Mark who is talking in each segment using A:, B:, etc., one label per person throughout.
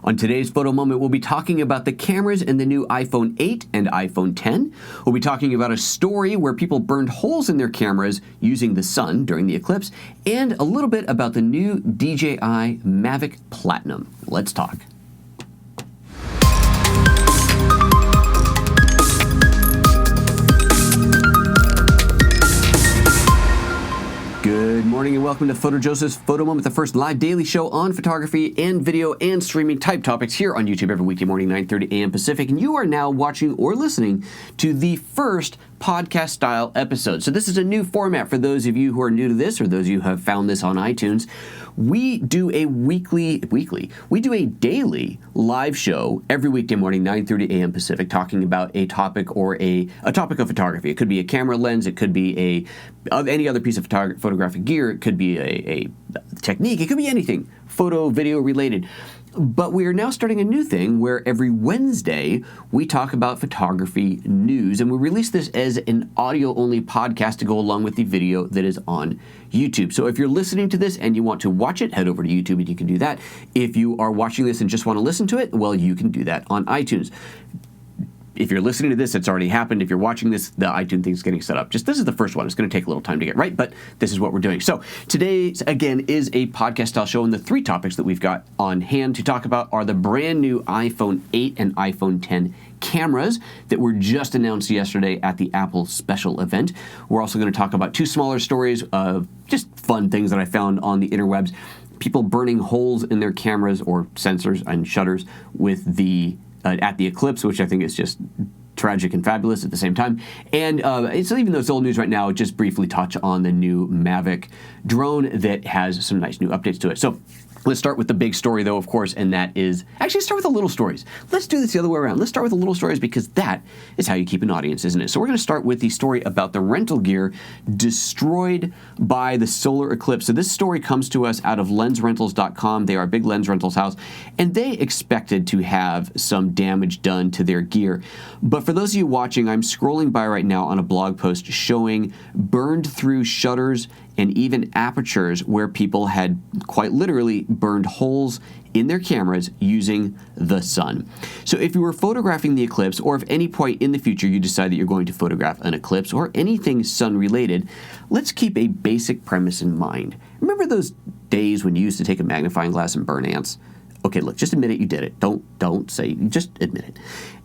A: On today's Photo Moment, we'll be talking about the cameras in the new iPhone 8 and iPhone 10. We'll be talking about a story where people burned holes in their cameras using the sun during the eclipse, and a little bit about the new Dji Mavic Platinum. Let's talk. Good morning and welcome to PhotoJoseph's Photo Moment, the first live daily show on photography and video and streaming type topics here on YouTube every weekday morning, 9:30 a.m. Pacific. And you are now watching or listening to the first podcast style episode. So this is a new format for those of you who are new to this or those of you who have found this on iTunes. We do a daily live show every weekday morning, 9:30 a.m. Pacific, talking about a topic or a topic of photography. It could be a camera lens, it could be any other piece of photographic gear, it could be a technique, it could be anything photo, video related. But we are now starting a new thing where every Wednesday we talk about photography news, and we release this as an audio-only podcast to go along with the video that is on YouTube. So if you're listening to this and you want to watch it, head over to YouTube and you can do that. If you are watching this and just want to listen to it, well, you can do that on iTunes. If you're listening to this, it's already happened. If you're watching this, the iTunes thing is getting set up. This is the first one. It's going to take a little time to get right, but this is what we're doing. So today, again, is a podcast-style show, and the three topics that we've got on hand to talk about are the brand new iPhone 8 and iPhone 10 cameras that were just announced yesterday at the Apple special event. We're also going to talk about two smaller stories of just fun things that I found on the interwebs. People burning holes in their cameras or sensors and shutters with at the Eclipse, which I think is just tragic and fabulous at the same time. And so even though it's old news right now, just briefly touch on the new Mavic drone that has some nice new updates to it. So let's start with the big story, though, of course, and that is... Actually, start with the little stories. Let's do this the other way around. Let's start with the little stories because that is how you keep an audience, isn't it? So we're going to start with the story about the rental gear destroyed by the solar eclipse. So this story comes to us out of lensrentals.com. They are a big lens rentals house, and they expected to have some damage done to their gear. But for those of you watching, I'm scrolling by right now on a blog post showing burned through shutters and even apertures where people had quite literally burned holes in their cameras using the sun. So if you were photographing the eclipse, or if any point in the future you decide that you're going to photograph an eclipse or anything sun related, let's keep a basic premise in mind. Remember those days when you used to take a magnifying glass and burn ants? Okay, look, just admit it, you did it. Don't say, just admit it.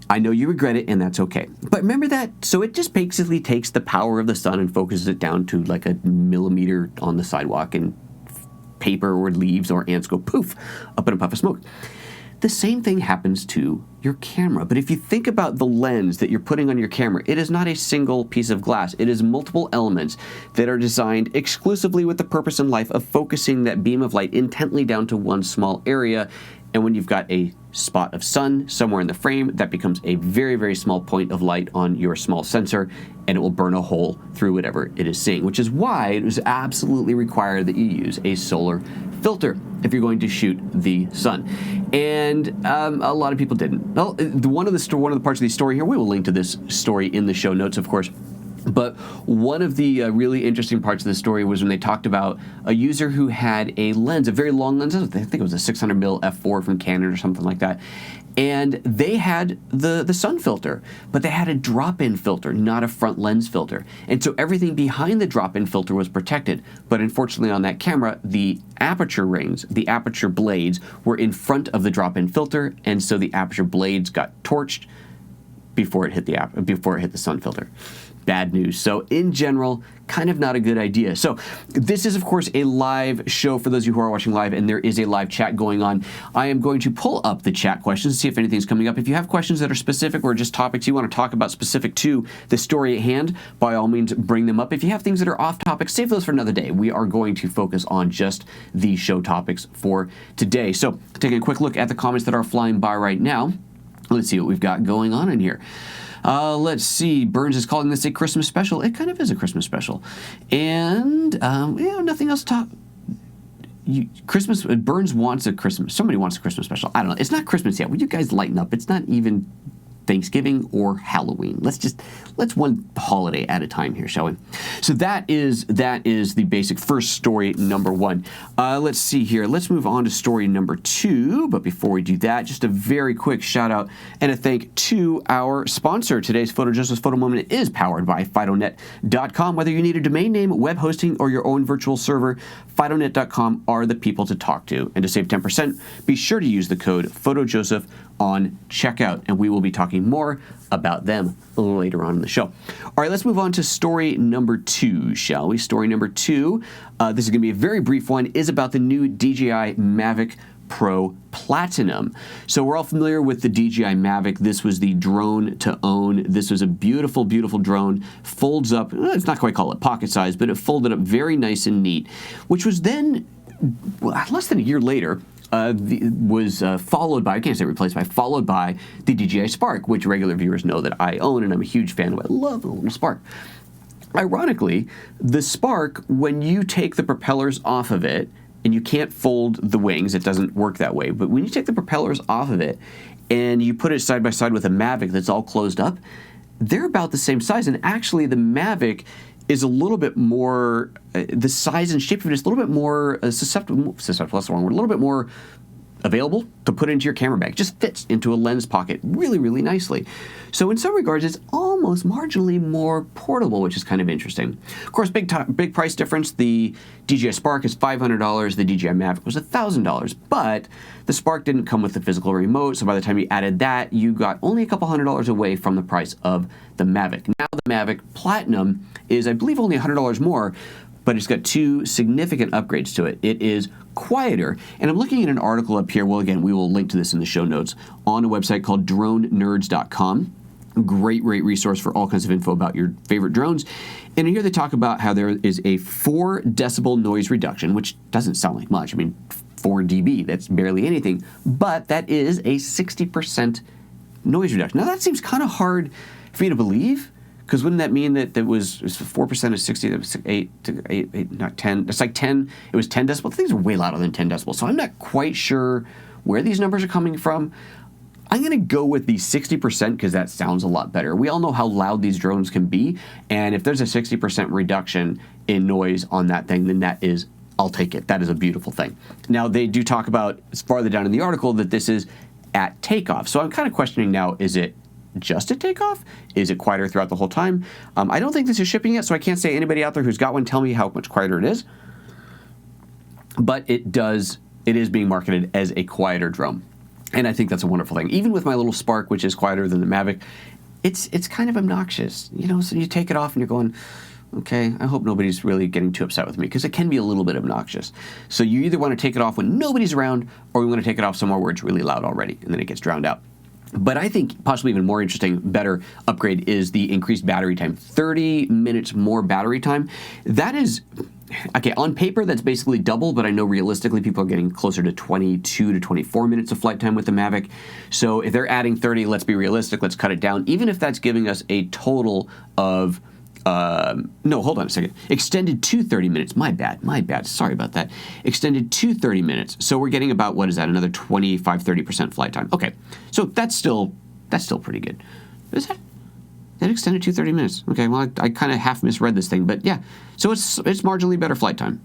A: I know you regret it, and that's okay. But remember that, so it just basically takes the power of the sun and focuses it down to like a millimeter on the sidewalk, and paper or leaves or ants go poof, up in a puff of smoke. The same thing happens to your camera. But if you think about the lens that you're putting on your camera, it is not a single piece of glass. It is multiple elements that are designed exclusively with the purpose in life of focusing that beam of light intently down to one small area. And when you've got a spot of sun somewhere in the frame, that becomes a very, very small point of light on your small sensor, and it will burn a hole through whatever it is seeing, which is why it was absolutely required that you use a solar filter if you're going to shoot the sun. And a lot of people didn't. Well, one of the parts of the story here, we will link to this story in the show notes, of course. But one of the really interesting parts of the story was when they talked about a user who had a lens, a very long lens. I think it was a 600mm f4 from Canon or something like that. And they had the sun filter, but they had a drop-in filter, not a front lens filter. And so everything behind the drop-in filter was protected. But unfortunately on that camera, the aperture rings, the aperture blades were in front of the drop-in filter, and so the aperture blades got torched before it hit the sun filter. Bad news. So in general, kind of not a good idea. So this is, of course, a live show for those of you who are watching live, and there is a live chat going on. I am going to pull up the chat questions, see if anything's coming up. If you have questions that are specific or just topics you want to talk about specific to the story at hand, by all means, bring them up. If you have things that are off topic, save those for another day. We are going to focus on just the show topics for today. So taking a quick look at the comments that are flying by right now. Let's see what we've got going on in here. Let's see. Burns is calling this a Christmas special. It kind of is a Christmas special. And, nothing else to talk. Burns wants a Christmas. Somebody wants a Christmas special. I don't know. It's not Christmas yet. Will you guys lighten up? It's not even Thanksgiving or Halloween. Let's one holiday at a time here, shall we? So that is the basic first story number one. Let's see here. Let's move on to story number two. But before we do that, just a very quick shout out and a thank to our sponsor. Today's PhotoJoseph's Photo Moment is powered by FidoNet.com. Whether you need a domain name, web hosting, or your own virtual server, FidoNet.com are the people to talk to. And to save 10%, be sure to use the code PhotoJoseph on checkout, and we will be talking more about them a little later on in the show. All right, let's move on to story number two, shall we? Story number two, this is going to be a very brief one, is about the new Dji Mavic Pro Platinum. So we're all familiar with the Dji Mavic. This was the drone to own. This was a beautiful, beautiful drone. Folds up, it's not quite call it pocket size, but it folded up very nice and neat, which was then, less than a year later, was followed by, I can't say replaced by, followed by the Dji Spark, which regular viewers know that I own and I'm a huge fan of. I love the little Spark. Ironically, the Spark, when you take the propellers off of it, and you can't fold the wings, it doesn't work that way, but when you take the propellers off of it and you put it side by side with a Mavic that's all closed up, they're about the same size, and actually the Mavic is a little bit more, the size and shape of it is a little bit more susceptible, that's the wrong word, a little bit more available to put into your camera bag. Just fits into a lens pocket really, really nicely. So in some regards, it's almost marginally more portable, which is kind of interesting. Of course, big price difference. The Dji Spark is $500. The Dji Mavic was $1,000. But the Spark didn't come with the physical remote, so by the time you added that, you got only a couple $100 away from the price of the Mavic. Now the Mavic Platinum is, I believe, only $100 more, but it's got two significant upgrades to it. It is quieter, and I'm looking at an article up here. Well, again, we will link to this in the show notes on a website called dronenerds.com. Great resource for all kinds of info about your favorite drones. And here they talk about how there is a 4 decibel noise reduction, which doesn't sound like much. I mean, 4 dB, that's barely anything, but that is a 60% noise reduction. Now, that seems kind of hard for you to believe, because wouldn't that mean that it was 4% of 60, that was 8, not 10, it's like 10, it was 10 decibels. Things are way louder than 10 decibels, so I'm not quite sure where these numbers are coming from. I'm going to go with the 60% because that sounds a lot better. We all know how loud these drones can be, and if there's a 60% reduction in noise on that thing, then that is, I'll take it. That is a beautiful thing. Now, they do talk about, farther down in the article, that this is at takeoff. So I'm kind of questioning now, is it just at takeoff? Is it quieter throughout the whole time? I don't think this is shipping yet, so I can't say anybody out there who's got one, tell me how much quieter it is. But it is being marketed as a quieter drone. And I think that's a wonderful thing. Even with my little Spark, which is quieter than the Mavic, it's kind of obnoxious. You know, so you take it off and you're going, okay, I hope nobody's really getting too upset with me, because it can be a little bit obnoxious. So you either want to take it off when nobody's around, or you want to take it off somewhere where it's really loud already, and then it gets drowned out. But I think possibly even more interesting, better upgrade is the increased battery time. 30 minutes more battery time. That is, okay, on paper that's basically double, but I know realistically people are getting closer to 22 to 24 minutes of flight time with the Mavic. So if they're adding 30, let's be realistic, let's cut it down. Even if that's giving us a total of no, hold on a second. Extended to 30 minutes. My bad. Sorry about that. Extended to 30 minutes. So we're getting about, what is that, another 25-30% flight time. Okay, so that's still pretty good. Is that extended to 30 minutes? Okay, well, I kind of half misread this thing, but yeah. So it's marginally better flight time.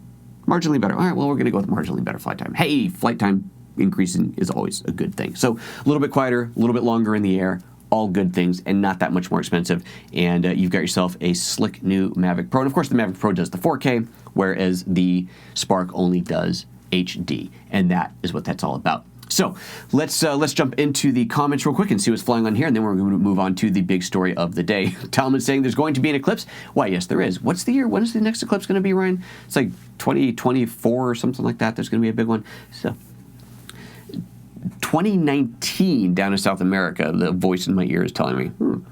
A: Marginally better. All right, well, we're going to go with marginally better flight time. Hey, flight time increasing is always a good thing. So a little bit quieter, a little bit longer in the air, all good things, and not that much more expensive. And you've got yourself a slick new Mavic Pro. And of course, the Mavic Pro does the 4K, whereas the Spark only does HD. And that is what that's all about. So let's jump into the comments real quick and see what's flying on here, and then we're going to move on to the big story of the day. Talman's saying there's going to be an eclipse. Why, yes, there is. What's the year? When is the next eclipse going to be, Ryan? It's like 2024 or something like that. There's going to be a big one. So 2019 down in South America, the voice in my ear is telling me,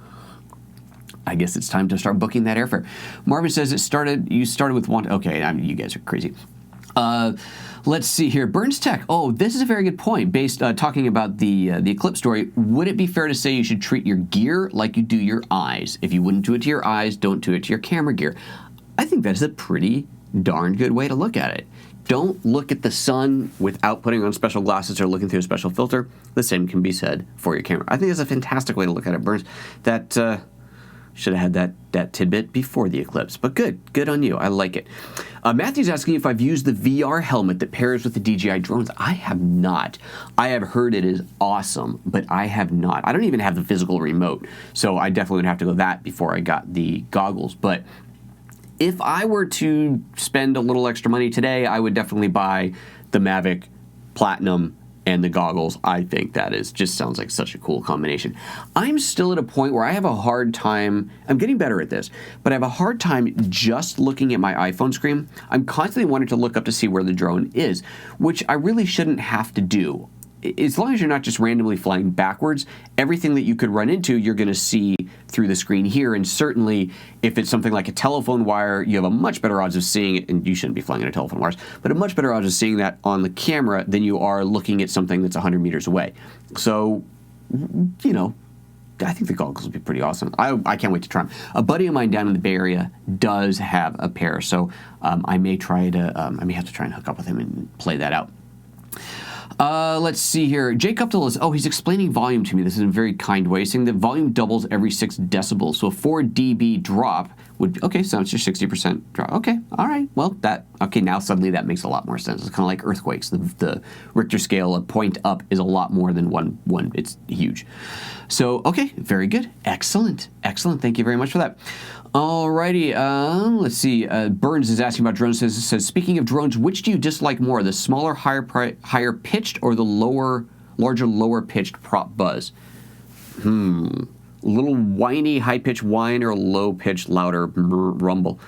A: I guess it's time to start booking that airfare. Marvin says you started with one. Okay, you guys are crazy. Let's see here. Burns Tech. Oh, this is a very good point. Talking about the Eclipse story, would it be fair to say you should treat your gear like you do your eyes? If you wouldn't do it to your eyes, don't do it to your camera gear. I think that is a pretty darn good way to look at it. don't look at the sun without putting on special glasses or looking through a special filter. The same can be said for your camera. I think that's a fantastic way to look at it, Burns. That should have had that tidbit before the Eclipse, but good on you. I like it. Matthew's asking if I've used the VR helmet that pairs with the DJI drones. I have not. I have heard it is awesome, but I have not. I don't even have the physical remote, so I definitely would have to go that before I got the goggles. But if I were to spend a little extra money today, I would definitely buy the Mavic Platinum and the goggles. I think that just sounds like such a cool combination. I'm still at a point where I have a hard time, I'm getting better at this, but I have a hard time just looking at my iPhone screen. I'm constantly wanting to look up to see where the drone is, which I really shouldn't have to do. As long as you're not just randomly flying backwards, everything that you could run into, you're going to see through the screen here. And certainly, if it's something like a telephone wire, you have a much better odds of seeing it, and you shouldn't be flying into telephone wires, but a much better odds of seeing that on the camera than you are looking at something that's 100 meters away. So, you know, I think the goggles would be pretty awesome. I can't wait to try them. A buddy of mine down in the Bay Area does have a pair, so I may have to try and hook up with him and play that out. Let's see here. Jake Uptill is, he's explaining volume to me. This is in a very kind way, saying that volume doubles every 6 decibels. So a 4 dB drop would, so it's just 60% drop. Okay, all right. Well, now suddenly that makes a lot more sense. It's kind of like earthquakes. The Richter scale, a point up is a lot more than one. It's huge. So, okay, very good. Excellent. Thank you very much for that. Alrighty, let's see. Burns is asking about drones. Says, speaking of drones, which do you dislike more, the smaller, higher pitched, or the larger, lower pitched prop buzz? Little whiny, high pitched whine, or low pitched, louder rumble.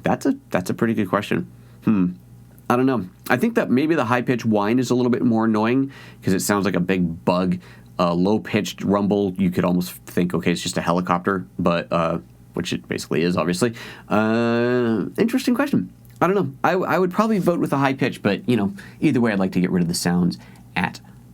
A: That's a pretty good question. I don't know. I think that maybe the high pitched whine is a little bit more annoying because it sounds like a big bug. Low pitched rumble, you could almost think, okay, it's just a helicopter, but which it basically is, obviously. Interesting question. I don't know. I would probably vote with a high pitch, but, either way, I'd like to get rid of the sounds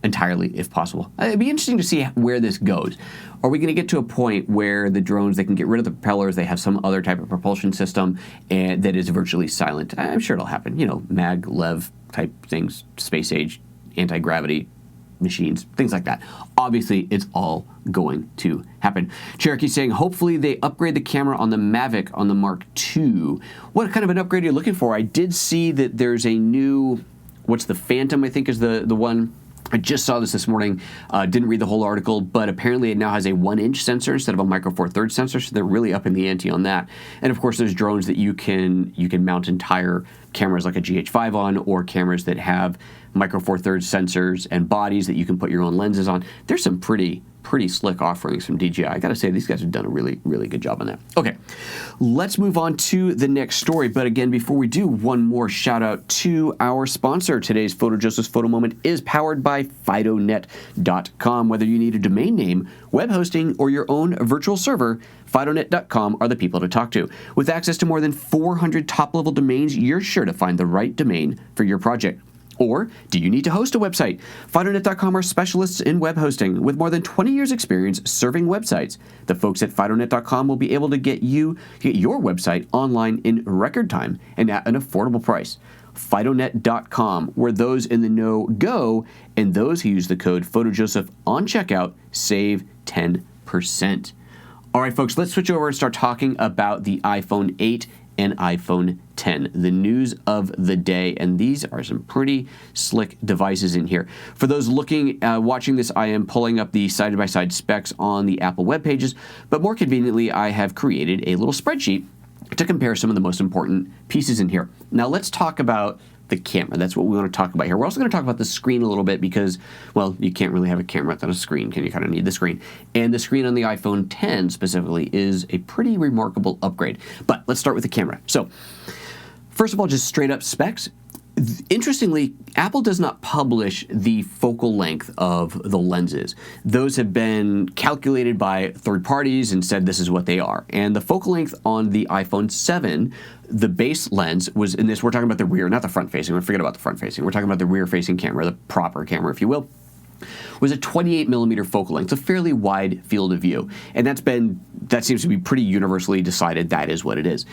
A: entirely, if possible. It'd be interesting to see where this goes. Are we going to get to a point where the drones, they can get rid of the propellers, they have some other type of propulsion system that is virtually silent? I'm sure it'll happen. Mag-lev type things, space age, anti-gravity machines, things like that. Obviously, it's all going to happen. Cherokee saying, hopefully they upgrade the camera on the Mavic on the Mark II. What kind of an upgrade are you looking for? I did see that there's a new, what's the Phantom, I think is the one. I just saw this morning, didn't read the whole article, but apparently it now has a 1-inch sensor instead of a micro four thirds sensor, so they're really upping the ante on that. And of course, there's drones that you can mount entire cameras like a GH5 on, or cameras that have micro four thirds sensors and bodies that you can put your own lenses on. There's some pretty slick offerings from DJI. I gotta say, these guys have done a really good job on that. Okay, let's move on to the next story. But again, before we do, one more shout out to our sponsor. Today's PhotoJoseph's Photo Moment is powered by FidoNet.com. Whether you need a domain name, web hosting, or your own virtual server, FidoNet.com are the people to talk to. With access to more than 400 top-level domains, you're sure to find the right domain for your project. Or do you need to host a website? FidoNet.com are specialists in web hosting with more than 20 years experience serving websites. The folks at FidoNet.com will be able to get your website online in record time and at an affordable price. FidoNet.com, where those in the know go, and those who use the code PhotoJoseph on checkout save 10%. All right, folks, let's switch over and start talking about the iPhone 8 and iPhone 10, the news of the day. And these are some pretty slick devices in here. For those watching this, I am pulling up the side-by-side specs on the Apple web pages, but more conveniently, I have created a little spreadsheet to compare some of the most important pieces in here. Now, let's talk about the camera. That's what we want to talk about here. We're also going to talk about the screen a little bit because, well, you can't really have a camera without a screen. You kind of need the screen. And the screen on the iPhone 10 specifically is a pretty remarkable upgrade. But let's start with the camera. So, first of all, just straight up specs. Interestingly, Apple does not publish the focal length of the lenses. Those have been calculated by third parties and said this is what they are. And the focal length on the iPhone 7, the base lens was in this, we're talking about the rear, not the front facing. We're forget about the front facing. We're talking about the rear facing camera, the proper camera, if you will, was a 28 millimeter focal length, a fairly wide field of view. And that seems to be pretty universally decided that is what it is.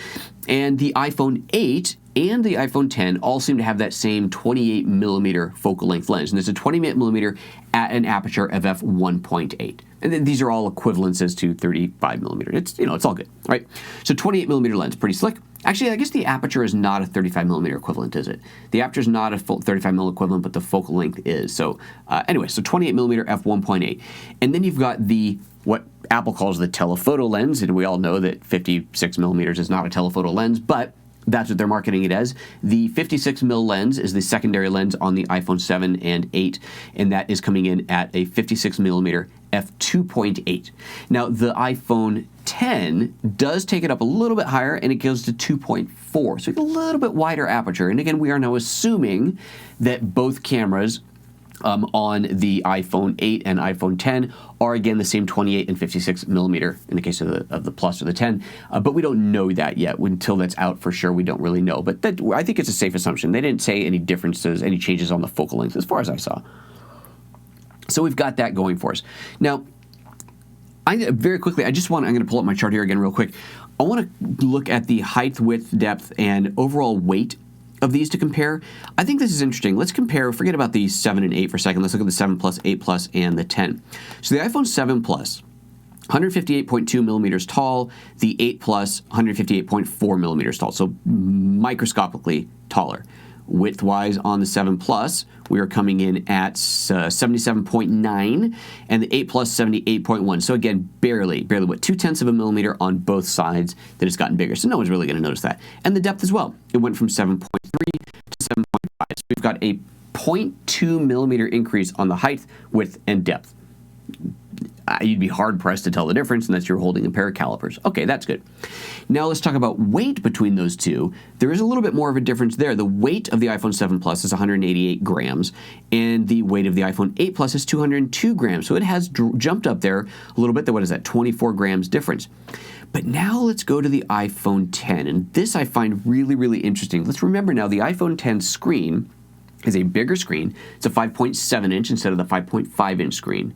A: And the iPhone 8 and the iPhone 10 all seem to have that same 28 millimeter focal length lens. And it's a 28 millimeter at an aperture of f1.8. And then these are all equivalences to 35 millimeter. It's, it's all good, all right? So 28 millimeter lens, pretty slick. Actually, I guess the aperture is not a 35 millimeter equivalent, is it? The aperture is not a full 35 mil equivalent, but the focal length is. So anyway, so 28 millimeter f1.8. And then you've got what Apple calls the telephoto lens, and we all know that 56 millimeters is not a telephoto lens, but that's what they're marketing it as. The 56 mil lens is the secondary lens on the iPhone 7 and 8, and that is coming in at a 56 millimeter f2.8. Now, the iPhone 10 does take it up a little bit higher, and it goes to 2.4, so a little bit wider aperture. And again, we are now assuming that both cameras on the iPhone 8 and iPhone 10 are again the same 28 and 56 millimeter in the case of the Plus or the 10, but we don't know that yet. Until that's out for sure, we don't really know. But I think it's a safe assumption. They didn't say any differences, any changes on the focal length as far as I saw. So we've got that going for us. Now, very quickly, I'm going to pull up my chart here again real quick. I want to look at the height, width, depth, and overall weight of these to compare. I think this is interesting. Let's compare, forget about the 7 and 8 for a second. Let's look at the 7 Plus, 8 Plus, and the 10. So the iPhone 7 Plus, 158.2 millimeters tall, the 8 Plus, 158.4 millimeters tall, so microscopically taller. Width-wise on the 7 Plus, we are coming in at 77.9, and the 8 Plus 78.1. So again, barely, what, 0.2 of a millimeter on both sides that it's gotten bigger. So no one's really going to notice that. And the depth as well. It went from 7.3 to 7.5. So we've got a 0.2 millimeter increase on the height, width, and depth. You'd be hard-pressed to tell the difference unless you're holding a pair of calipers. Okay, that's good. Now let's talk about weight between those two. There is a little bit more of a difference there. The weight of the iPhone 7 Plus is 188 grams, and the weight of the iPhone 8 Plus is 202 grams. So it has jumped up there a little bit. What is that, 24 grams difference? But now let's go to the iPhone 10, and this I find really, really interesting. Let's remember now the iPhone 10 screen is a bigger screen. It's a 5.7 inch instead of the 5.5 inch screen.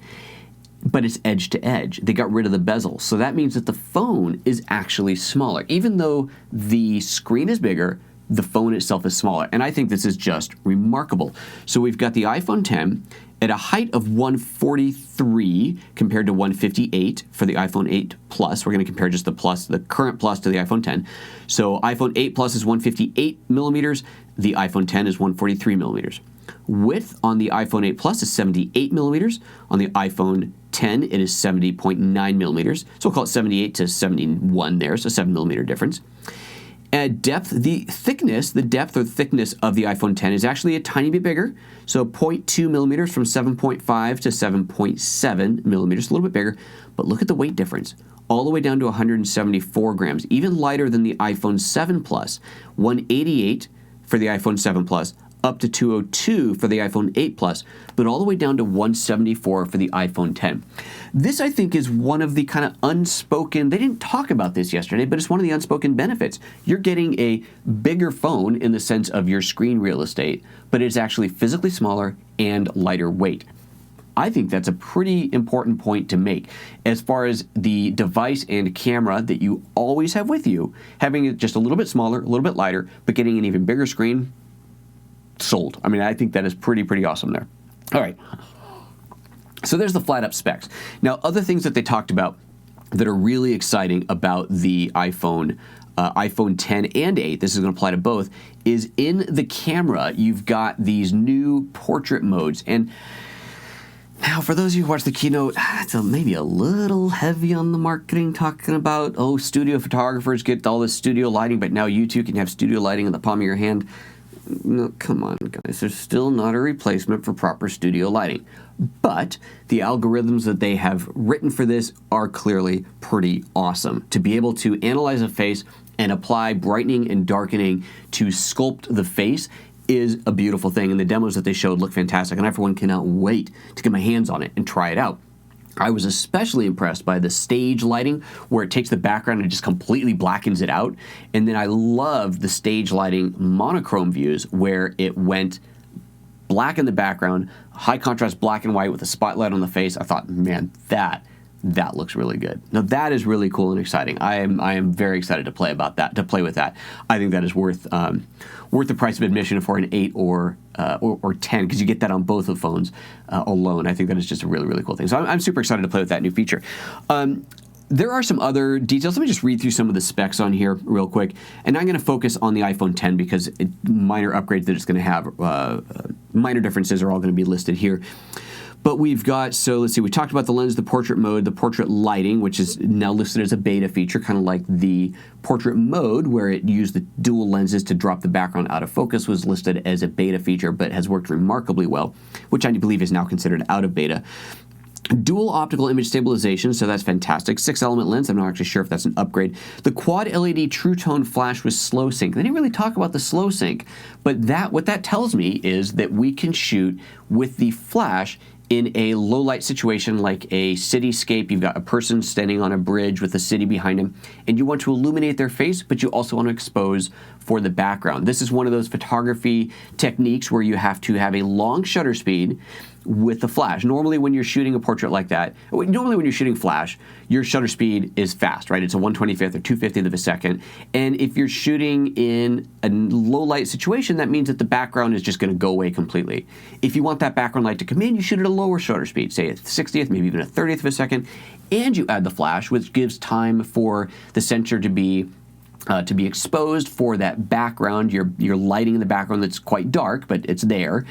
A: But it's edge to edge. They got rid of the bezel. So that means that the phone is actually smaller. Even though the screen is bigger, the phone itself is smaller. And I think this is just remarkable. So we've got the iPhone 10 at a height of 143 compared to 158 for the iPhone 8 Plus. We're going to compare just the current Plus to the iPhone 10. So iPhone 8 Plus is 158 millimeters. The iPhone 10 is 143 millimeters. Width on the iPhone 8 Plus is 78 millimeters. On the iPhone 10, it is 70.9 millimeters. So we'll call it 78 to 71 there, so 7 millimeter difference. Depth, the depth or thickness of the iPhone 10 is actually a tiny bit bigger. So 0.2 millimeters from 7.5 to 7.7 millimeters, a little bit bigger. But look at the weight difference, all the way down to 174 grams, even lighter than the iPhone 7 Plus. 188 for the iPhone 7 Plus, up to 202 for the iPhone 8 Plus, but all the way down to 174 for the iPhone 10. This, I think, is one of the kind of unspoken, they didn't talk about this yesterday, but it's one of the unspoken benefits. You're getting a bigger phone in the sense of your screen real estate, but it's actually physically smaller and lighter weight. I think that's a pretty important point to make as far as the device and camera that you always have with you, having it just a little bit smaller, a little bit lighter, but getting an even bigger screen. Sold. I mean, I think that is pretty awesome there. All right. So there's the flat up specs. Now, other things that they talked about that are really exciting about the iPhone 10 and 8, this is going to apply to both, is in the camera, you've got these new portrait modes. And now, for those of you who watch the keynote, it's maybe a little heavy on the marketing, talking about, studio photographers get all this studio lighting, but now you too can have studio lighting in the palm of your hand. No, come on, guys. There's still not a replacement for proper studio lighting. But the algorithms that they have written for this are clearly pretty awesome. To be able to analyze a face and apply brightening and darkening to sculpt the face is a beautiful thing. And the demos that they showed look fantastic. And I, for one, cannot wait to get my hands on it and try it out. I was especially impressed by the stage lighting where it takes the background and just completely blackens it out. And then I loved the stage lighting monochrome views where it went black in the background, high contrast black and white with a spotlight on the face. I thought, man, that that looks really good. Now that is really cool and exciting. I am very excited to play with that. I think that is worth the price of admission for an 8 or 10, because you get that on both of the phones alone. I think that is just a really, really cool thing. So I'm super excited to play with that new feature. There are some other details. Let me just read through some of the specs on here real quick. And I'm going to focus on the iPhone 10 because minor upgrades that it's going to have, minor differences are all going to be listed here. But we've got, so let's see, we talked about the lens, the portrait mode, the portrait lighting, which is now listed as a beta feature, kind of like the portrait mode, where it used the dual lenses to drop the background out of focus, was listed as a beta feature, but has worked remarkably well, which I believe is now considered out of beta. Dual optical image stabilization, so that's fantastic. 6-element lens, I'm not actually sure if that's an upgrade. The quad LED true tone flash with slow sync. They didn't really talk about the slow sync, but what that tells me is that we can shoot with the flash in a low light situation like a cityscape. You've got a person standing on a bridge with a city behind him, and you want to illuminate their face, but you also want to expose for the background. This is one of those photography techniques where you have to have a long shutter speed with the flash. Normally when you're shooting a portrait like that, normally when you're shooting flash, your shutter speed is fast, right? It's a 1/25th or 2/50th of a second. And if you're shooting in a low light situation, that means that the background is just going to go away completely. If you want that background light to come in, you shoot at a lower shutter speed, say a 60th, maybe even a 30th of a second, and you add the flash, which gives time for the sensor to be exposed for that background. You're lighting in the background that's quite dark, but it's there.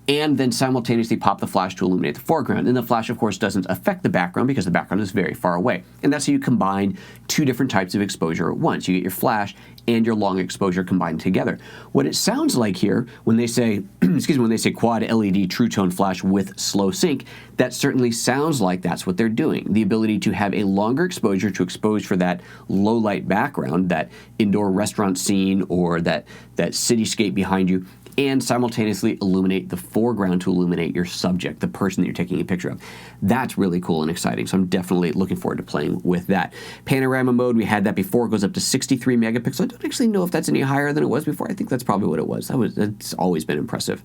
A: And then simultaneously pop the flash to illuminate the foreground. And the flash, of course, doesn't affect the background because the background is very far away. And that's how you combine two different types of exposure at once. You get your flash and your long exposure combined together. What it sounds like here, when they say, when they say quad LED true tone flash with slow sync, that certainly sounds like that's what they're doing. The ability to have a longer exposure to expose for that low light background, that indoor restaurant scene or that cityscape behind you, and simultaneously illuminate the foreground to illuminate your subject, the person that you're taking a picture of. That's really cool and exciting, so I'm definitely looking forward to playing with that. Panorama mode, we had that before. It goes up to 63 megapixels. I don't actually know if that's any higher than it was before. I think that's probably what it was. That's always been impressive.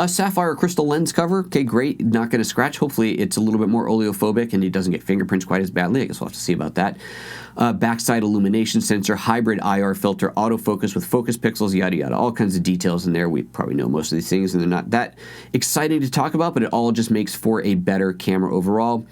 A: Sapphire crystal lens cover. Okay, great. Not going to scratch. Hopefully it's a little bit more oleophobic and it doesn't get fingerprints quite as badly. I guess we'll have to see about that. Backside illumination sensor, hybrid IR filter, autofocus with focus pixels, yada yada. All kinds of details in there. We probably know most of these things and they're not that exciting to talk about, but it all just makes for a better camera overall.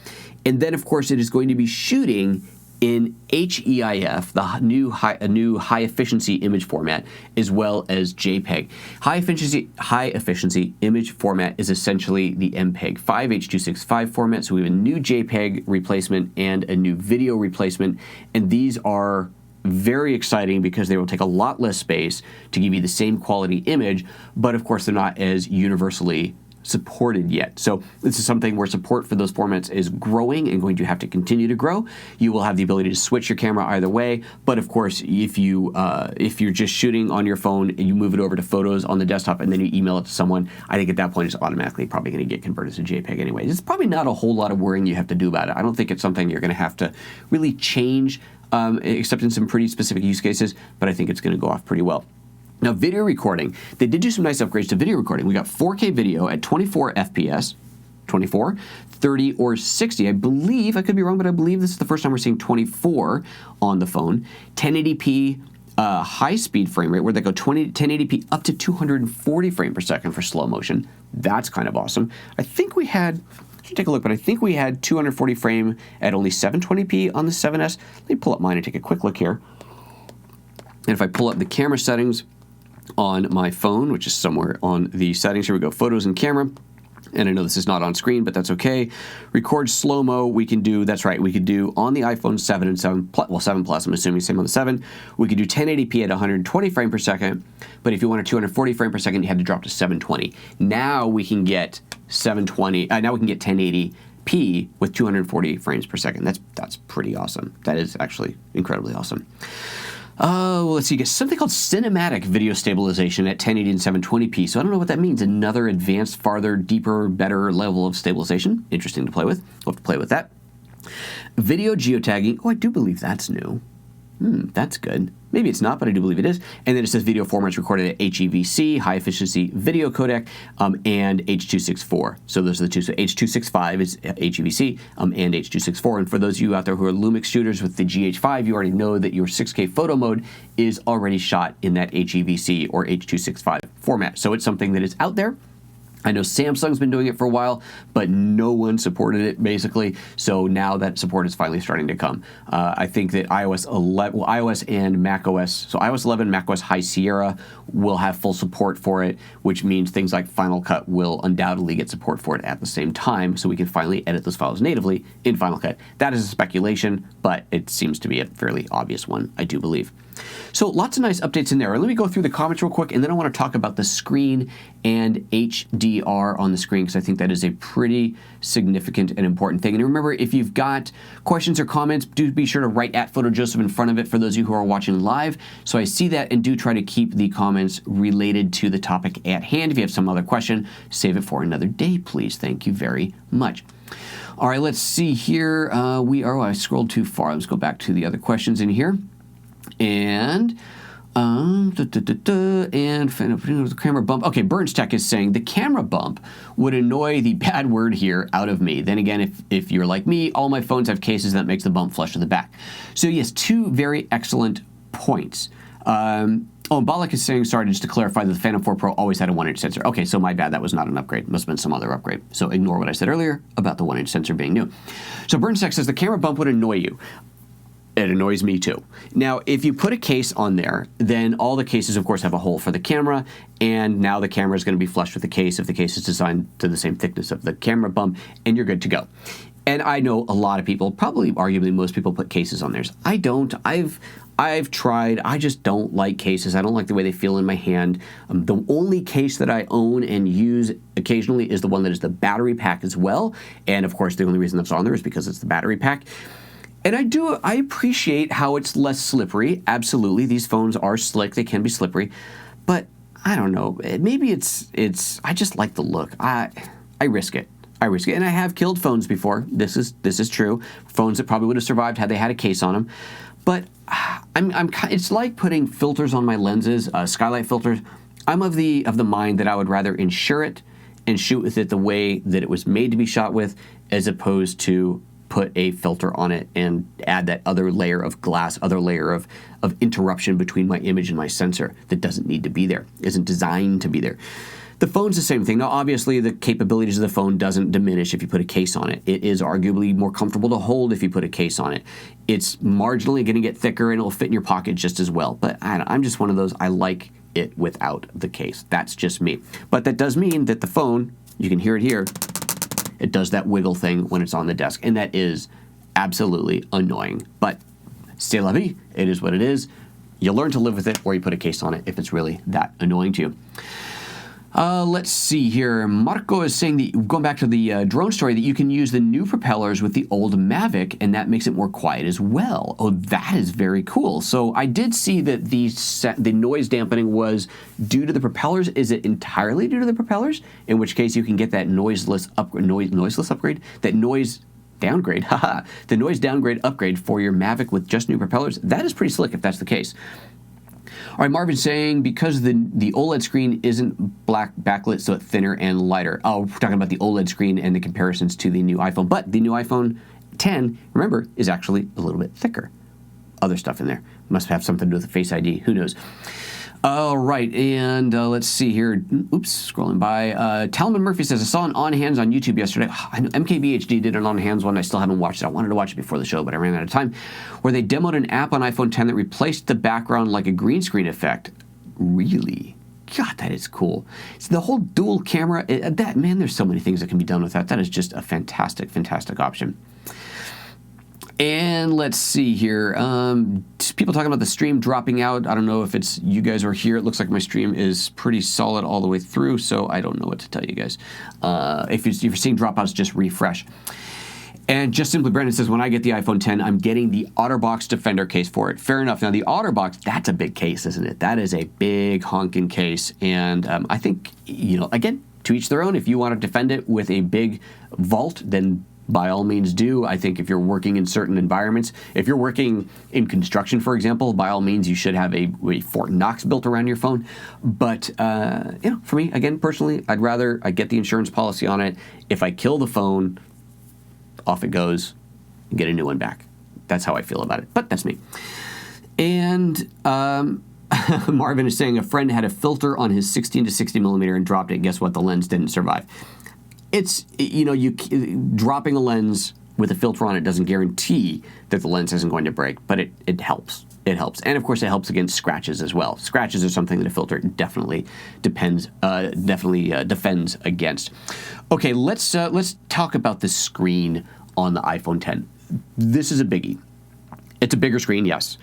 A: And then, of course, it is going to be shooting in HEIF, the new high efficiency image format, as well as JPEG. High efficiency image format is essentially the MPEG 5 H.265 format. So we have a new JPEG replacement and a new video replacement, and these are very exciting because they will take a lot less space to give you the same quality image, but of course they're not as universally supported yet. So this is something where support for those formats is growing and going to have to continue to grow. You will have the ability to switch your camera either way, but of course if you're just shooting on your phone and you move it over to photos on the desktop and then you email it to someone, I think at that point it's automatically probably going to get converted to JPEG anyway. It's probably not a whole lot of worrying you have to do about it. I don't think it's something you're going to have to really change, except in some pretty specific use cases, but I think it's going to go off pretty well. Now, video recording. They did do some nice upgrades to video recording. We got 4K video at 24 FPS, 24, 30, or 60. I believe, I could be wrong, but I believe this is the first time we're seeing 24 on the phone. 1080p high-speed frame rate, where they go 1080p up to 240 frames per second for slow motion. That's kind of awesome. I think we had, I should take a look, but I think we had 240 frame at only 720p on the 7S. Let me pull up mine and take a quick look here. And if I pull up the camera settings on my phone, which is somewhere on the settings. Here we go, photos and camera. And I know this is not on screen, but that's okay. Record slow-mo, we can do, that's right, we could do on the iPhone 7 and 7 Plus, well 7 Plus, I'm assuming same on the 7. We could do 1080p at 120 frames per second, but if you wanted 240 frames per second, you had to drop to 720. Now we can get 720, now we can get 1080p with 240 frames per second. That's pretty awesome. That is actually incredibly awesome. Let's see, you get something called cinematic video stabilization at 1080 and 720p. So I don't know what that means. Another advanced, farther, deeper, better level of stabilization. Interesting to play with. We'll have to play with that. Video geotagging. Oh, I do believe that's new. That's good. Maybe it's not, but I do believe it is. And then it says video formats recorded at HEVC, high efficiency video codec, and H.264. So those are the two. So H.265 is HEVC and H.264. And for those of you out there who are Lumix shooters with the GH5, you already know that your 6K photo mode is already shot in that HEVC or H.265 format. So it's something that is out there. I know Samsung's been doing it for a while, but no one supported it, basically. So now that support is finally starting to come. I think that iOS and macOS, so iOS 11, macOS High Sierra will have full support for it, which means things like Final Cut will undoubtedly get support for it at the same time, so we can finally edit those files natively in Final Cut. That is a speculation, but it seems to be a fairly obvious one, I do believe. So lots of nice updates in there. Let me go through the comments real quick, and then I want to talk about the screen and HDR on the screen, because I think that is a pretty significant and important thing. And remember, if you've got questions or comments, do be sure to write at PhotoJoseph in front of it for those of you who are watching live. So I see that, and do try to keep the comments related to the topic at hand. If you have some other question, save it for another day, please. Thank you very much. All right, let's see here. I scrolled too far. Let's go back to the other questions in here. And the camera bump. Okay, Burns Tech is saying the camera bump would annoy the bad word here out of me. Then again, if you're like me, all my phones have cases that makes the bump flush to the back. So yes, two very excellent points. Balak is saying, sorry, just to clarify, that the Phantom 4 Pro always had a 1-inch sensor. Okay, so my bad, that was not an upgrade. Must have been some other upgrade. So ignore what I said earlier about the 1-inch sensor being new. So Burns Tech says the camera bump would annoy you. It annoys me too. Now, if you put a case on there, then all the cases, of course, have a hole for the camera, and now the camera is going to be flush with the case if the case is designed to the same thickness of the camera bump, and you're good to go. And I know a lot of people, probably arguably most people, put cases on theirs. I don't. I've tried. I just don't like cases. I don't like the way they feel in my hand. The only case that I own and use occasionally is the one that is the battery pack as well. And of course, the only reason that's on there is because it's the battery pack. And I appreciate how it's less slippery. Absolutely, these phones are slick. They can be slippery, but I don't know. Maybe I just like the look. I risk it. And I have killed phones before. This is true. Phones that probably would have survived had they had a case on them. But it's like putting filters on my lenses, skylight filters. I'm of the mind that I would rather insure it and shoot with it the way that it was made to be shot with, as opposed to put a filter on it and add that other layer of glass, other layer of interruption between my image and my sensor that doesn't need to be there, isn't designed to be there. The phone's the same thing. Now, obviously, the capabilities of the phone doesn't diminish if you put a case on it. It is arguably more comfortable to hold if you put a case on it. It's marginally going to get thicker, and it'll fit in your pocket just as well. But I'm just one of those, I like it without the case. That's just me. But that does mean that the phone, you can hear it here, it does that wiggle thing when it's on the desk, and that is absolutely annoying. But c'est la vie, it is what it is. You learn to live with it, or you put a case on it if it's really that annoying to you. Let's see here. Marco is saying that, going back to the drone story, that you can use the new propellers with the old Mavic, and that makes it more quiet as well. Oh, that is very cool. So I did see that the noise dampening was due to the propellers. Is it entirely due to the propellers? In which case you can get that noiseless upgrade, that noise downgrade, the noise downgrade upgrade for your Mavic with just new propellers. That is pretty slick if that's the case. All right, Marvin's saying because the OLED screen isn't black backlit, so it's thinner and lighter. Oh, we're talking about the OLED screen and the comparisons to the new iPhone. But the new iPhone 10, remember, is actually a little bit thicker. Other stuff in there. Must have something to do with the Face ID. Who knows? All right, and let's see here. Oops, scrolling by. Talman Murphy says, I saw an On Hands on YouTube yesterday. I know MKBHD did an On Hands one. I still haven't watched it. I wanted to watch it before the show, but I ran out of time. Where they demoed an app on iPhone 10 that replaced the background like a green screen effect. Really? God, that is cool. It's the whole dual camera. Man, there's so many things that can be done with that. That is just a fantastic, fantastic option. And let's see here. People talking about the stream dropping out. I don't know if it's you guys are here. It looks like my stream is pretty solid all the way through, so I don't know what to tell you guys. If you're seeing dropouts, just refresh. And just simply, Brandon says, when I get the iPhone 10, I'm getting the OtterBox Defender case for it. Fair enough. Now, the OtterBox, that's a big case, isn't it? That is a big honking case. And I think, again, to each their own. If you want to defend it with a big vault, then by all means do. I think if you're working in certain environments, if you're working in construction, for example, by all means, you should have a Fort Knox built around your phone. But, for me, again, personally, I get the insurance policy on it. If I kill the phone, off it goes, and get a new one back. That's how I feel about it, but that's me. And Marvin is saying a friend had a filter on his 16 to 60 millimeter and dropped it. Guess what? The lens didn't survive. It's, dropping a lens with a filter on it doesn't guarantee that the lens isn't going to break, but it helps. It helps. And of course, it helps against scratches as well. Scratches are something that a filter definitely defends against. Okay, let's talk about the screen on the iPhone X. This is a biggie. It's a bigger screen, yes.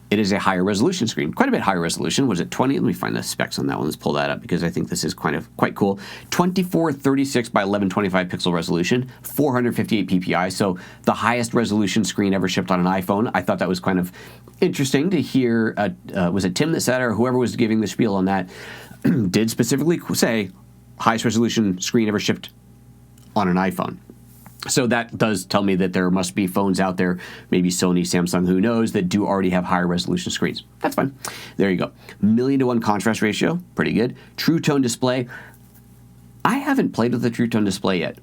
A: It is a higher resolution screen, quite a bit higher resolution. Was it 20? Let me find the specs on that one. Let's pull that up because I think this is quite cool. 2436 by 1125 pixel resolution, 458 ppi. So the highest resolution screen ever shipped on an iPhone. I thought that was kind of interesting to hear. Was it Tim that said, or whoever was giving the spiel on that, did specifically say highest resolution screen ever shipped on an iPhone. So that does tell me that there must be phones out there, maybe Sony, Samsung, who knows, that do already have higher resolution screens. That's fine. There you go. 1,000,000:1 contrast ratio, pretty good. True tone display. I haven't played with the true tone display yet.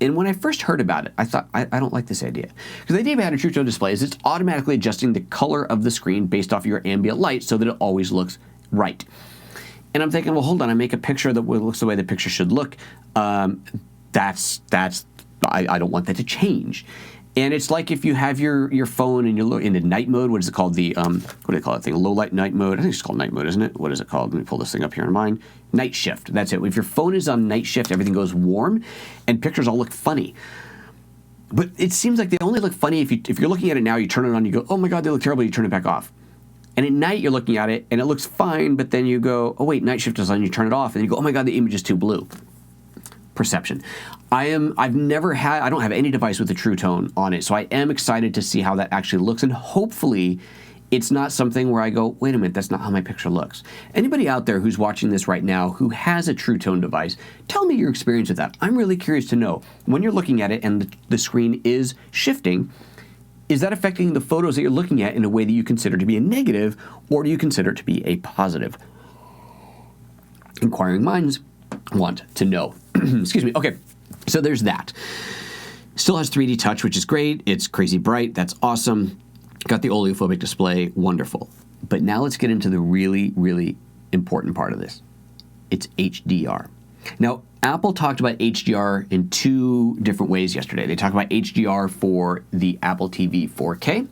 A: And when I first heard about it, I thought, I don't like this idea. Because the idea behind a true tone display is it's automatically adjusting the color of the screen based off your ambient light so that it always looks right. And I'm thinking, well, hold on, I make a picture that looks the way the picture should look. I don't want that to change. And it's like if you have your phone and you're in the night mode, what is it called? What do they call that thing? Low light night mode? I think it's called night mode, isn't it? What is it called? Let me pull this thing up here in mine. Night shift. That's it. If your phone is on night shift, everything goes warm and pictures all look funny. But it seems like they only look funny if you're looking at it now, you turn it on, you go, oh my God, they look terrible, you turn it back off. And at night, you're looking at it and it looks fine, but then you go, oh wait, night shift is on, you turn it off, and you go, oh my God, the image is too blue. Perception. I don't have any device with a true tone on it, so I am excited to see how that actually looks, and hopefully it's not something where I go, wait a minute, that's not how my picture looks. Anybody out there who's watching this right now who has a true tone device, tell me your experience with that. I'm really curious to know, when you're looking at it and the screen is shifting, is that affecting the photos that you're looking at in a way that you consider to be a negative, or do you consider it to be a positive? Inquiring minds want to know. Excuse me. Okay, so there's that. Still has 3D touch, which is great. It's crazy bright. That's awesome. Got the oleophobic display. Wonderful. But now let's get into the really, really important part of this. It's HDR. Now, Apple talked about HDR in two different ways yesterday. They talked about HDR for the Apple TV 4K,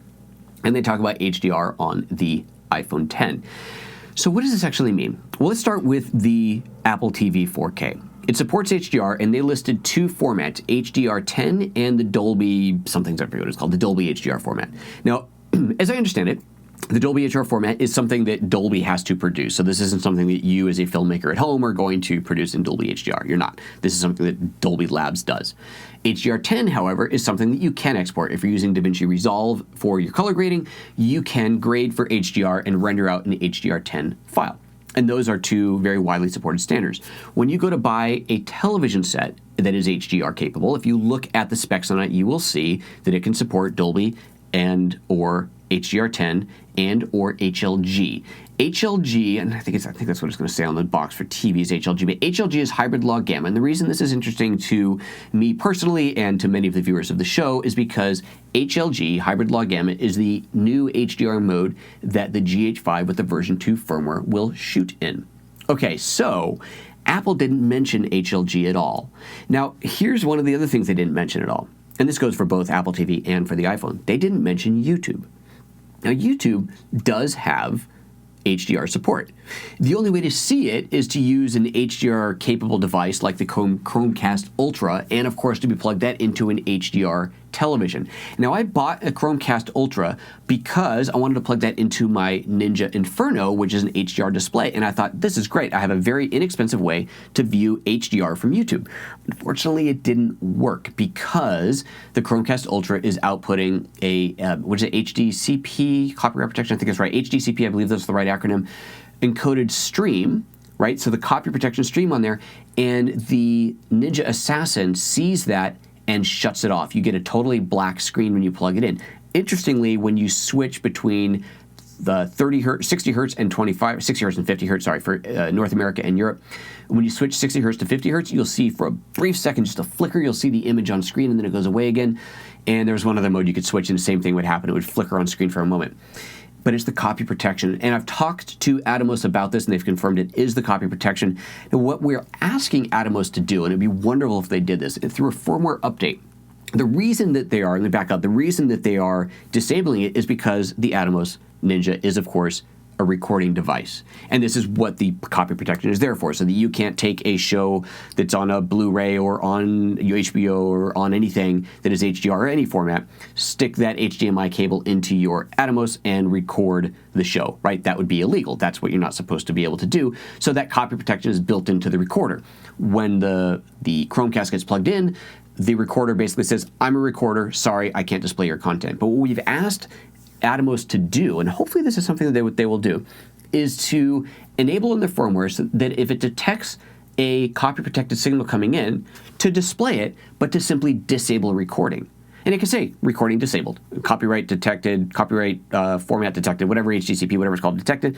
A: and they talk about HDR on the iPhone X. So what does this actually mean? Well, let's start with the Apple TV 4K. It supports HDR, and they listed two formats, HDR10 and the Dolby something, I forget what it's called, the Dolby HDR format. Now, as I understand it, the Dolby HDR format is something that Dolby has to produce. So this isn't something that you as a filmmaker at home are going to produce in Dolby HDR. You're not. This is something that Dolby Labs does. HDR10, however, is something that you can export. If you're using DaVinci Resolve for your color grading, you can grade for HDR and render out an HDR10 file. And those are two very widely supported standards. When you go to buy a television set that is HDR capable, if you look at the specs on it, you will see that it can support Dolby and or HDR10 and or HLG. HLG, and I think that's what it's going to say on the box for TV is HLG, but HLG is hybrid log gamma. And the reason this is interesting to me personally and to many of the viewers of the show is because HLG, hybrid log gamma, is the new HDR mode that the GH5 with the version 2 firmware will shoot in. Okay, so Apple didn't mention HLG at all. Now, here's one of the other things they didn't mention at all. And this goes for both Apple TV and for the iPhone. They didn't mention YouTube. Now, YouTube does have HDR support. The only way to see it is to use an HDR capable device like the Chromecast Ultra, and of course to be plugged that into an HDR television. Now, I bought a Chromecast Ultra because I wanted to plug that into my Ninja Inferno, which is an HDR display, and I thought, this is great. I have a very inexpensive way to view HDR from YouTube. Unfortunately, it didn't work because the Chromecast Ultra is outputting a, HDCP, copyright protection, I think it's right, HDCP, I believe that's the right acronym, encoded stream, right? So the copy protection stream on there, and the Ninja Assassin sees that and shuts it off. You get a totally black screen when you plug it in. Interestingly, when you switch between the 30 hertz, 60 hertz and 60 hertz and 50 hertz, sorry, for North America and Europe. When you switch 60 hertz to 50 hertz, you'll see for a brief second, just a flicker, you'll see the image on screen and then it goes away again. And there's one other mode you could switch and the same thing would happen. It would flicker on screen for a moment. But it's the copy protection. And I've talked to Atomos about this and they've confirmed it is the copy protection. And what we're asking Atomos to do, and it'd be wonderful if they did this, through a firmware update, the reason that they are, let me back up, the reason that they are disabling it is because the Atomos Ninja is, of course, a recording device. And this is what the copy protection is there for, so that you can't take a show that's on a Blu-ray or on HBO or on anything that is HDR or any format, stick that HDMI cable into your Atomos and record the show, right? That would be illegal. That's what you're not supposed to be able to do. So that copy protection is built into the recorder. When the Chromecast gets plugged in, the recorder basically says, I'm a recorder, sorry, I can't display your content. But what we've asked Atomos to do, and hopefully this is something that they will do, is to enable in the firmware so that if it detects a copy protected signal coming in, to display it, but to simply disable recording. And it can say recording disabled, copyright detected, copyright format detected, whatever HDCP, whatever it's called, detected.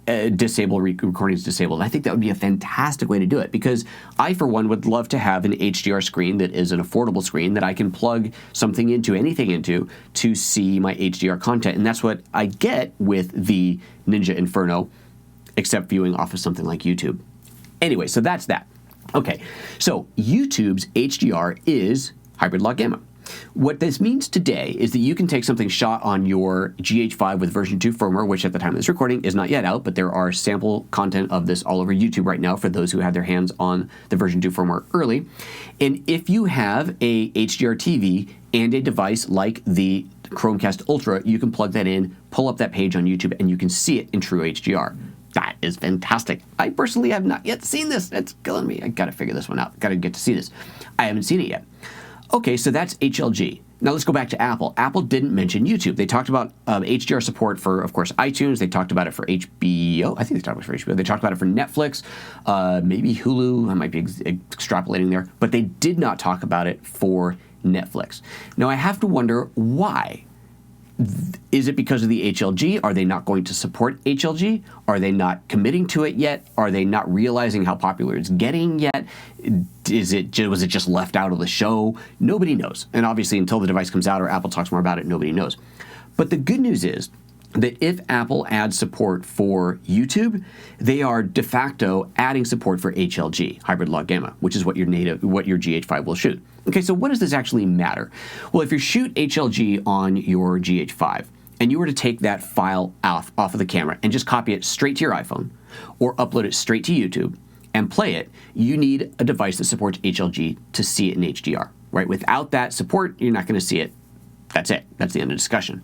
A: Recordings disabled. I think that would be a fantastic way to do it because I, for one, would love to have an HDR screen that is an affordable screen that I can plug something into, anything into, to see my HDR content. And that's what I get with the Ninja Inferno, except viewing off of something like YouTube. Anyway, so that's that. Okay, so YouTube's HDR is hybrid log gamma. What this means today is that you can take something shot on your GH5 with version 2 firmware, which at the time of this recording is not yet out, but there are sample content of this all over YouTube right now for those who had their hands on the version 2 firmware early. And if you have a HDR TV and a device like the Chromecast Ultra, you can plug that in, pull up that page on YouTube, and you can see it in true HDR. That is fantastic. I personally have not yet seen this. It's killing me. I gotta figure this one out. Gotta get to see this. I haven't seen it yet. Okay, so that's HLG. Now let's go back to Apple. Apple didn't mention YouTube. They talked about HDR support for, of course, iTunes. They talked about it for HBO. I think they talked about it for HBO. They talked about it for Netflix, maybe Hulu. I might be extrapolating there. But they did not talk about it for Netflix. Now I have to wonder why. Is it because of the HLG? Are they not going to support HLG? Are they not committing to it yet? Are they not realizing how popular it's getting yet? Was it just left out of the show? Nobody knows. And obviously, until the device comes out or Apple talks more about it, nobody knows. But the good news is that if Apple adds support for YouTube, they are de facto adding support for HLG, hybrid log gamma, which is what your GH5 will shoot. Okay, so what does this actually matter? Well, if you shoot HLG on your GH5 and you were to take that file off of the camera and just copy it straight to your iPhone or upload it straight to YouTube and play it, you need a device that supports HLG to see it in HDR, right? Without that support, you're not going to see it. That's it. That's the end of discussion.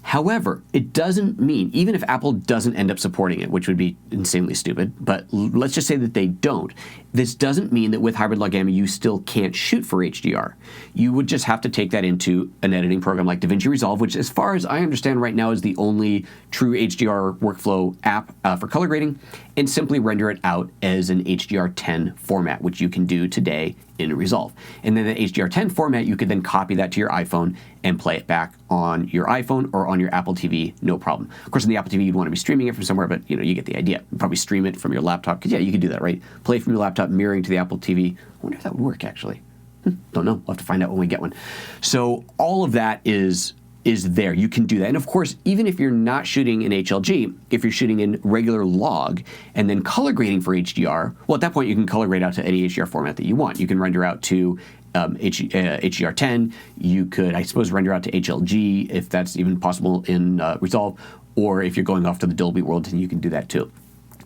A: However, it doesn't mean, even if Apple doesn't end up supporting it, which would be insanely stupid, but let's just say that they don't, this doesn't mean that with hybrid log gamma you still can't shoot for HDR. You would just have to take that into an editing program like DaVinci Resolve, which as far as I understand right now is the only true HDR workflow app for color grading, and simply render it out as an HDR10 format, which you can do today in Resolve. And then the HDR10 format, you could then copy that to your iPhone and play it back on your iPhone or on your Apple TV, no problem. Of course, on the Apple TV, you'd want to be streaming it from somewhere, but you get the idea. You'd probably stream it from your laptop, because yeah, you could do that, right? Play from your laptop, mirroring to the Apple TV. I wonder if that would work, actually. Don't know. We'll have to find out when we get one. So all of that is there. You can do that. And of course, even if you're not shooting in HLG, if you're shooting in regular log and then color grading for HDR, well, at that point, you can color grade out to any HDR format that you want. You can render out to HDR10. You could, I suppose, render out to HLG if that's even possible in Resolve. Or if you're going off to the Dolby world, then you can do that too.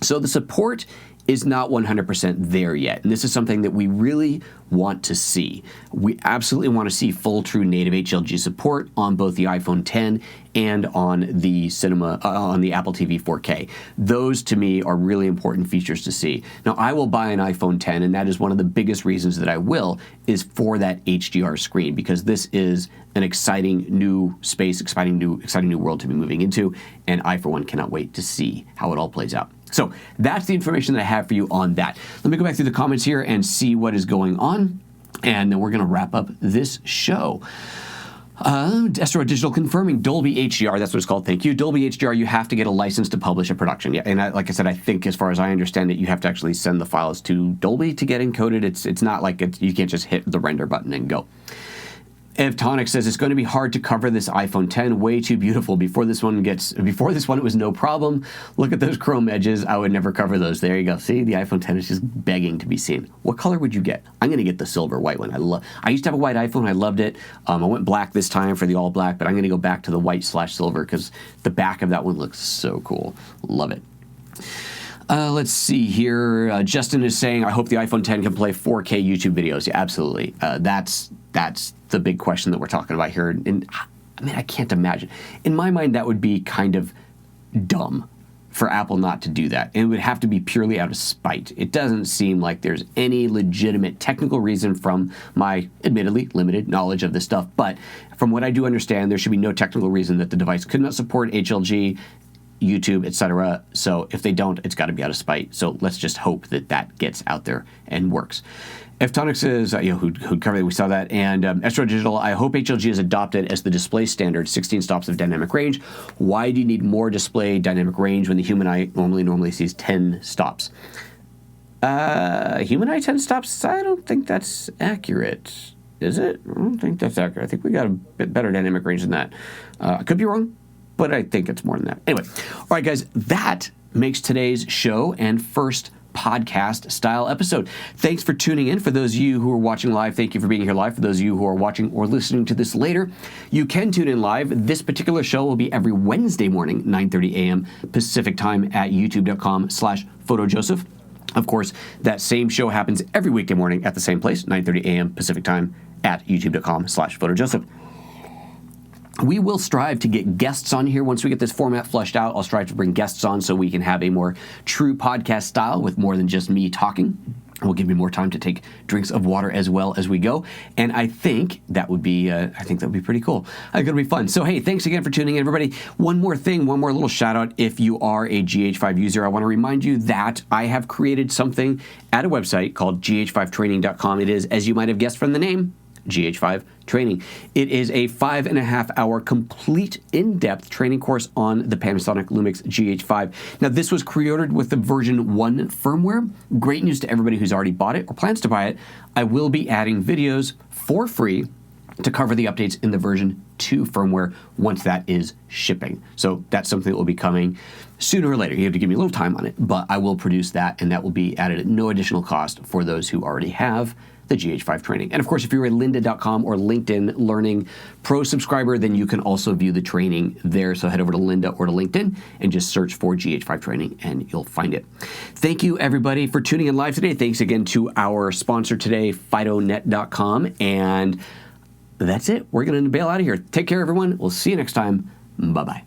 A: So the support is not 100% there yet. And this is something that we really want to see. We absolutely want to see full true native HLG support on both the iPhone X and on the on the Apple TV 4K. Those to me are really important features to see. Now I will buy an iPhone X, and that is one of the biggest reasons that I will, is for that HDR screen, because this is an exciting new space, exciting new world to be moving into, and I for one cannot wait to see how it all plays out. So that's the information that I have for you on that. Let me go back through the comments here and see what is going on. And then we're going to wrap up this show. Estro Digital confirming Dolby HDR. That's what it's called. Thank you. Dolby HDR, you have to get a license to publish a production. Yeah, and like I said, I think as far as I understand it, you have to actually send the files to Dolby to get encoded. It's not like you can't just hit the render button and go. Evtonic says it's going to be hard to cover this iPhone 10. Way too beautiful. Before this one, it was no problem. Look at those chrome edges. I would never cover those. There you go. See, the iPhone 10 is just begging to be seen. What color would you get? I'm going to get the silver white one. I used to have a white iPhone. I loved it. I went black this time for the all black, but I'm going to go back to the white/silver because the back of that one looks so cool. Love it. Let's see here. Justin is saying, I hope the iPhone 10 can play 4K YouTube videos. Yeah, absolutely. That's the big question that we're talking about here. And I mean, I can't imagine. In my mind, that would be kind of dumb for Apple not to do that. It would have to be purely out of spite. It doesn't seem like there's any legitimate technical reason from my admittedly limited knowledge of this stuff. But from what I do understand, there should be no technical reason that the device could not support HLG, YouTube, etc. So if they don't, it's got to be out of spite. So let's just hope that that gets out there and works. Evtonic says, who'd cover that, we saw that. And Estro Digital, I hope HLG is adopted as the display standard, 16 stops of dynamic range. Why do you need more display dynamic range when the human eye normally sees 10 stops? Human eye 10 stops? I don't think that's accurate. Is it? I don't think that's accurate. I think we got a bit better dynamic range than that. I could be wrong, but I think it's more than that. Anyway, all right, guys, that makes today's show and first podcast style episode. Thanks for tuning in. For those of you who are watching live, thank you for being here live. For those of you who are watching or listening to this later, you can tune in live. This particular show will be every Wednesday morning, 9:30 a.m. Pacific time at youtube.com/PhotoJoseph. Of course, that same show happens every weekday morning at the same place, 9:30 a.m. Pacific time at youtube.com/PhotoJoseph. We will strive to get guests on here once we get this format flushed out. I'll strive to bring guests on so we can have a more true podcast style with more than just me talking. We'll give me more time to take drinks of water as well as we go. And I think that would be pretty cool. I think it'll be fun. So, hey, thanks again for tuning in, everybody. One more little shout out. If you are a GH5 user, I want to remind you that I have created something at a website called gh5training.com. It is, as you might have guessed from the name, GH5 Training. It is a 5.5-hour complete in-depth training course on the Panasonic LUMIX GH5. Now, this was created with the version 1 firmware. Great news to everybody who's already bought it or plans to buy it. I will be adding videos for free to cover the updates in the version 2 firmware once that is shipping. So that's something that will be coming sooner or later. You have to give me a little time on it, but I will produce that, and that will be added at no additional cost for those who already have the GH5 training. And of course, if you're a lynda.com or LinkedIn Learning Pro subscriber, then you can also view the training there. So head over to Lynda or to LinkedIn and just search for GH5 training and you'll find it. Thank you, everybody, for tuning in live today. Thanks again to our sponsor today, FidoNet.com. And that's it. We're going to bail out of here. Take care, everyone. We'll see you next time. Bye-bye.